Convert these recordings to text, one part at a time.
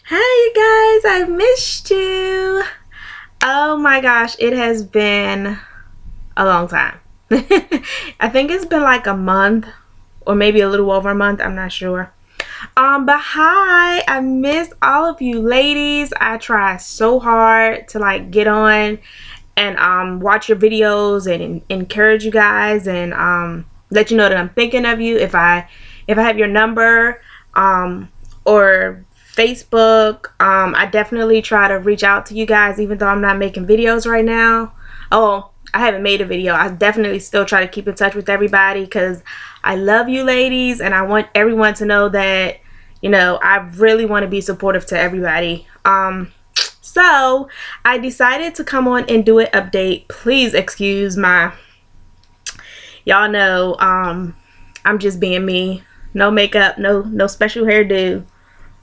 Hey you guys, I missed you. Oh my gosh, it has been a long time. I think it's been like a month or maybe a little over a month, I'm not sure. But hi, I missed all of you ladies. I try so hard to like get on and watch your videos and encourage you guys and let you know that I'm thinking of you. If I have your number or Facebook, I definitely try to reach out to you guys even though I'm not making videos right now. Oh, I haven't made a video. I definitely still try to keep in touch with everybody because I love you ladies and I want everyone to know that, you know, I really want to be supportive to everybody. So I decided to come on and do an update. Please excuse my, y'all know, I'm just being me. No makeup, no special hairdo,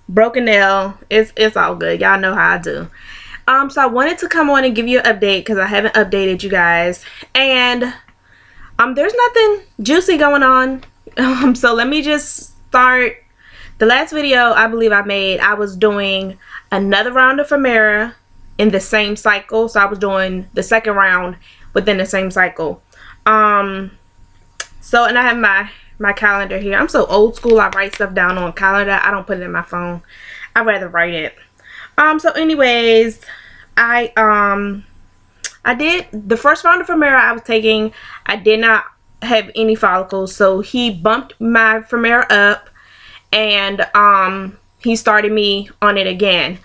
broken nail. It's all good. Y'all know how I do. So I wanted to come on and give you an update because I haven't updated you guys, and there's nothing juicy going on. So let me just start. The last video I believe I made, I was doing another round of femara in the same cycle. So I was doing the second round within the same cycle. And I have my calendar here. I'm so old school. I write stuff down on calendar. I don't put it in my phone. I'd rather write it. So anyways, I did the first round of femara I was taking. I did not have any follicles, so he bumped my femara up and he started me on it again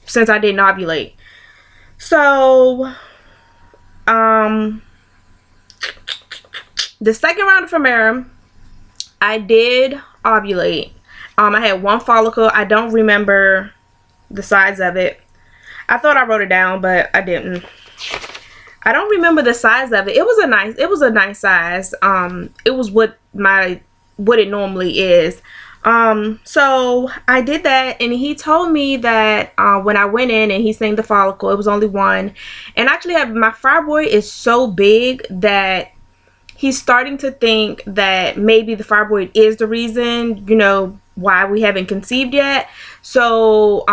since I didn't ovulate. So the second round of femara, I did ovulate. I had one follicle. I don't remember the size of it. I thought I wrote it down, but I didn't. I don't remember the size of it. It was a nice size. It was what it normally is. So I did that, and he told me that when I went in and he seen the follicle, it was only one. And actually, my fibroid is so big that he's starting to think that maybe the fibroid is the reason, you know, why we haven't conceived yet. So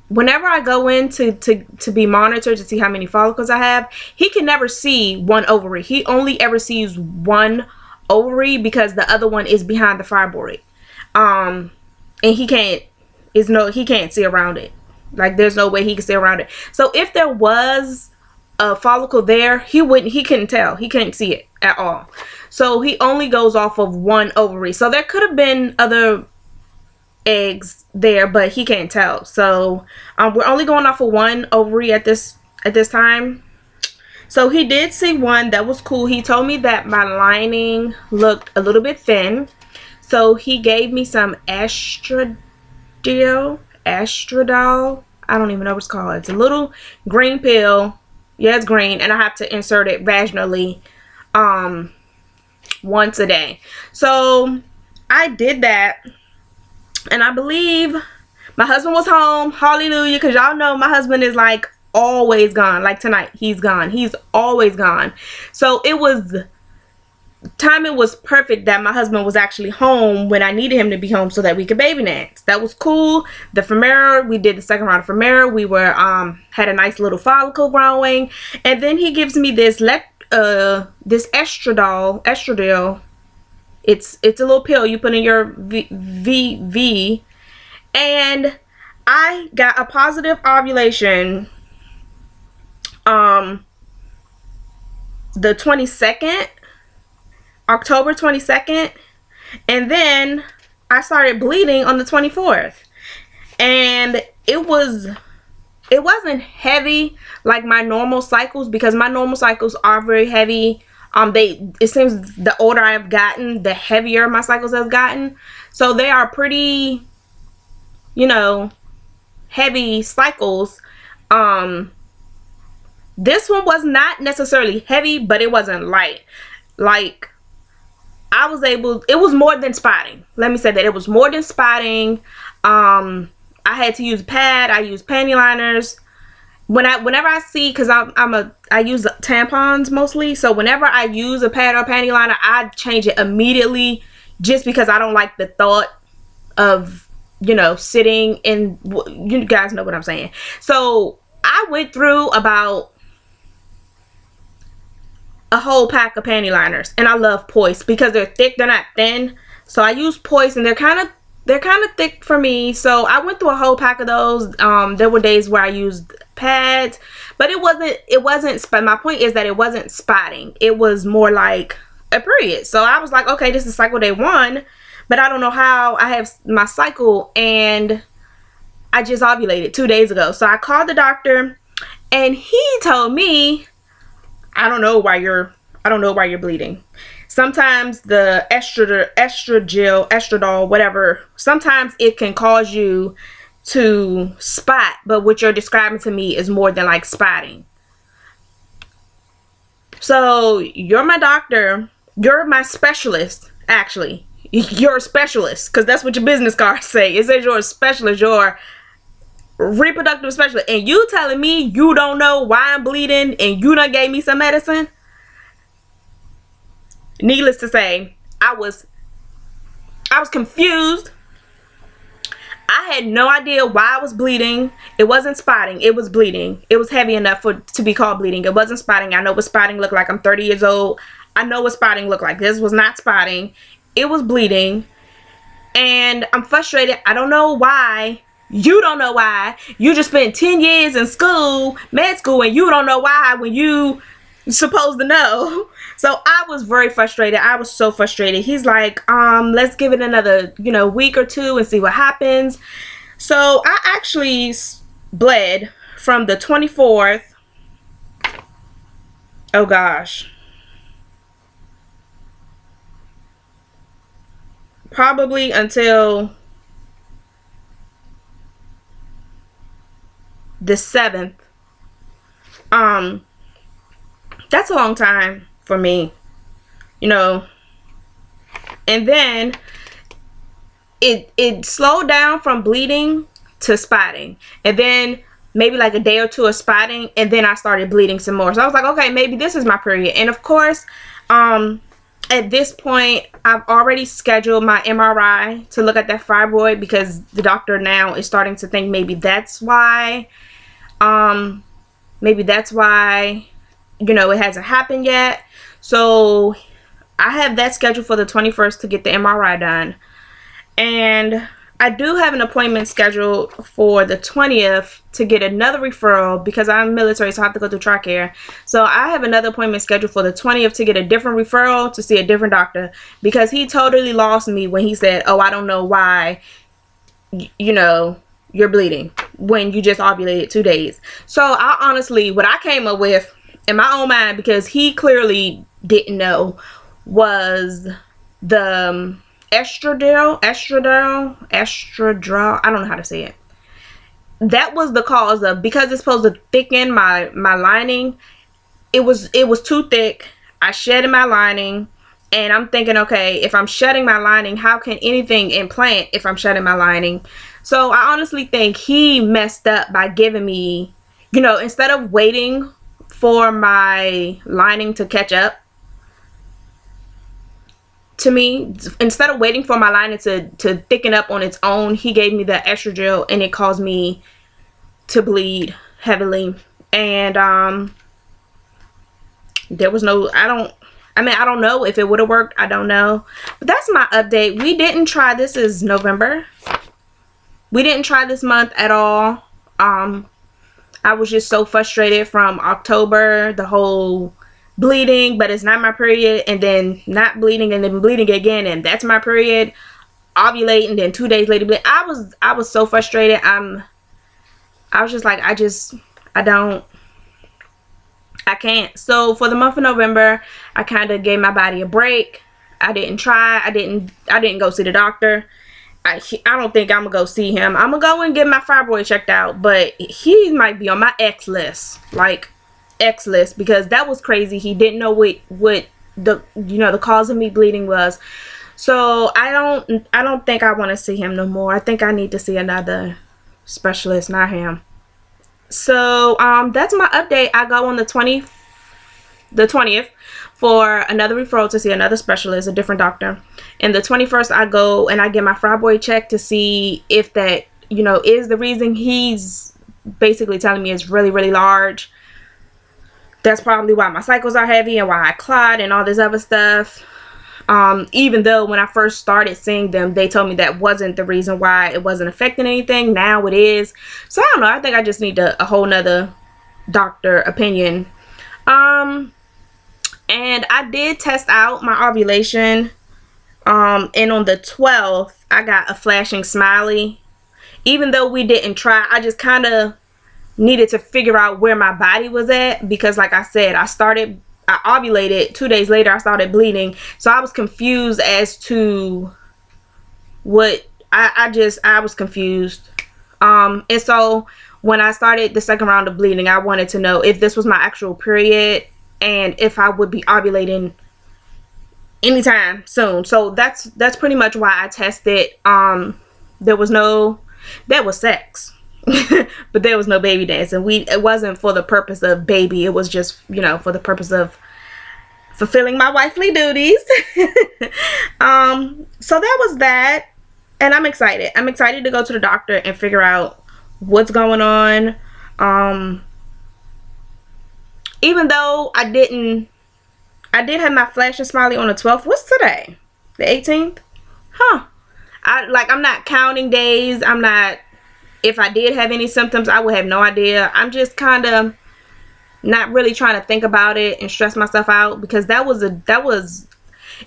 whenever I go in to be monitored to see how many follicles I have, he can never see one ovary. He only ever sees one ovary because the other one is behind the fibroid. And he can't see around it. Like, there's no way he can see around it. So if there was a follicle there, he couldn't tell. He couldn't see it at all. So he only goes off of one ovary. So there could have been other eggs there, but he can't tell. So we're only going off of one ovary at this time. So he did see one. That was cool. He told me that my lining looked a little bit thin. So he gave me some estradiol. I don't even know what it's called. It's a little green pill. Yeah, it's green, and I have to insert it vaginally once a day. So I did that, and I believe my husband was home. Hallelujah, because y'all know my husband is like always gone. Like tonight, he's gone. He's always gone. So timing was perfect that my husband was actually home when I needed him to be home so that we could baby nest. That was cool. The femara, we did the second round of femara. We were had a nice little follicle growing, and then he gives me this estradiol. It's a little pill you put in your VV, and I got a positive ovulation the 22nd. October 22nd, and then I started bleeding on the 24th, and it wasn't heavy like my normal cycles, because my normal cycles are very heavy. It seems the older I've gotten, the heavier my cycles have gotten. So they are pretty, you know, heavy cycles. This one was not necessarily heavy, but it wasn't light. Like, it was more than spotting. Let me say that. It was more than spotting. I had to use a pad. I use panty liners. Whenever I see, because I use tampons mostly. So whenever I use a pad or panty liner, I change it immediately, just because I don't like the thought of you know, sitting in, you guys know what I'm saying. So I went through about a whole pack of panty liners, and I love Poise because they're thick, they're not thin. So I use Poise, and they're kind of thick for me. So I went through a whole pack of those. There were days where I used pads, but it wasn't my point is that it wasn't spotting. It was more like a period. So I was like, okay, this is cycle day 1, but I don't know how I have my cycle, and I just ovulated 2 days ago. So I called the doctor, and he told me, I don't know why you're bleeding. Sometimes the estradiol, whatever, sometimes it can cause you to spot, but what you're describing to me is more than like spotting. So you're my doctor, you're my specialist, actually. You're a specialist, because that's what your business cards say. It says you're a specialist, you're reproductive specialist, and you telling me you don't know why I'm bleeding and you done gave me some medicine? Needless to say, I was confused. I had no idea why I was bleeding. It wasn't spotting, it was bleeding. It was heavy enough to be called bleeding. It wasn't spotting. I know what spotting looked like. I'm 30 years old. I know what spotting looked like. This was not spotting. It was bleeding. And I'm frustrated. I don't know why. You don't know why. You just spent 10 years in school, med school, and you don't know why when you supposed to know. So I was very frustrated. I was so frustrated. He's like, let's give it another, you know, week or 2 and see what happens. So I actually bled from the 24th. Oh gosh. Probably until the 7th. That's a long time for me, you know. And then it slowed down from bleeding to spotting, and then maybe like a day or 2 of spotting, and then I started bleeding some more. So I was like, okay, maybe this is my period. And of course, at this point, I've already scheduled my MRI to look at that fibroid, because the doctor now is starting to think maybe that's why, you know, it hasn't happened yet. So I have that scheduled for the 21st to get the MRI done. And I do have an appointment scheduled for the 20th to get another referral, because I'm military, so I have to go through TRICARE. So I have another appointment scheduled for the 20th to get a different referral to see a different doctor, because he totally lost me when he said, oh, I don't know why, you know, you're bleeding when you just ovulated 2 days. So I honestly, what I came up with in my own mind, because he clearly didn't know, was the estradiol, I don't know how to say it. That was the cause of, because it's supposed to thicken my lining. It was too thick. I shedded my lining, and I'm thinking, okay, if I'm shedding my lining, how can anything implant if I'm shedding my lining? So I honestly think he messed up by giving me, you know, instead of waiting for my lining to catch up to me, instead of waiting for my lining to thicken up on its own, he gave me the estradiol, and it caused me to bleed heavily. And there was no, I don't know if it would have worked. I don't know. But that's my update. We didn't try, this is November. We didn't try this month at all. I was just so frustrated from October, the whole bleeding, but it's not my period, and then not bleeding, and then bleeding again, and that's my period, ovulating, then 2 days later bleeding. I was so frustrated. I was just like, I can't. So for the month of November, I kind of gave my body a break. I didn't try. I didn't go see the doctor. I don't think I'm gonna go see him. I'm gonna go and get my fibroid checked out, but he might be on my X list, like X list, because that was crazy. He didn't know what the, you know, the cause of me bleeding was. So I don't think I want to see him no more. I think I need to see another specialist, not him. So that's my update. I go on the 20th for another referral to see another specialist, a different doctor. And the 21st, I go and I get my fibroid checked to see if that, you know, is the reason. He's basically telling me it's really, really large. That's probably why my cycles are heavy and why I clot and all this other stuff. Even though when I first started seeing them, they told me that wasn't the reason why it wasn't affecting anything. Now it is. So I don't know. I think I just need a whole nother doctor opinion. And I did test out my ovulation. And on the 12th, I got a flashing smiley. Even though we didn't try, I just kind of needed to figure out where my body was at, because like I said, I ovulated 2 days later, I started bleeding. So I was confused as to what I was confused. And so when I started the second round of bleeding, I wanted to know if this was my actual period and if I would be ovulating anytime soon. So that's pretty much why I tested. There was sex. But there was no baby dancing. It wasn't for the purpose of baby. It was just, you know, for the purpose of fulfilling my wifely duties. So that was that. And I'm excited. I'm excited to go to the doctor and figure out what's going on. Even though I did have my flashing smiley on the 12th. What's today? The 18th? Huh. I'm not counting days. If I did have any symptoms, I would have no idea. I'm just kind of not really trying to think about it and stress myself out, because it was a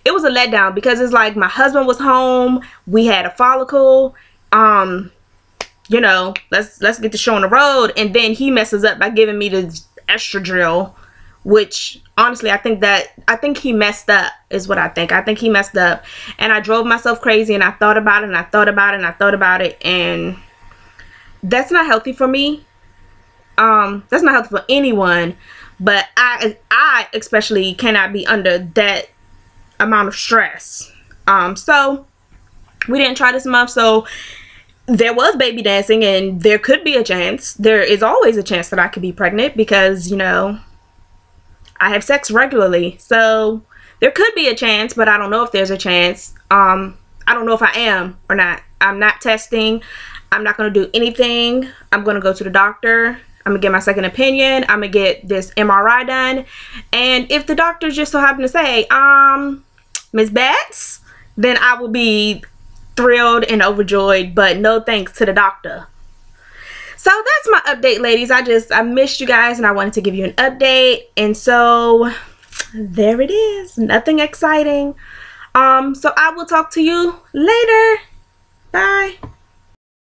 letdown, because it's like my husband was home, we had a follicle, you know, let's get the show on the road, and then he messes up by giving me the estradiol, which honestly I think he messed up is what I think. I think he messed up, and I drove myself crazy, and I thought about it and I thought about it and I thought about it, and that's not healthy for me. That's not healthy for anyone, but I especially cannot be under that amount of stress. So we didn't try this month. So there was baby dancing, and there could be a chance. There is always a chance that I could be pregnant, because, you know, I have sex regularly. So there could be a chance, but I don't know if there's a chance. I don't know if I am or not. I'm not testing. I'm not going to do anything. I'm going to go to the doctor. I'm going to get my second opinion. I'm going to get this MRI done. And if the doctor just so happen to say, Ms. Batts, then I will be thrilled and overjoyed, but no thanks to the doctor. So that's my update, ladies. I missed you guys, and I wanted to give you an update. And so there it is. Nothing exciting. So I will talk to you later. Bye.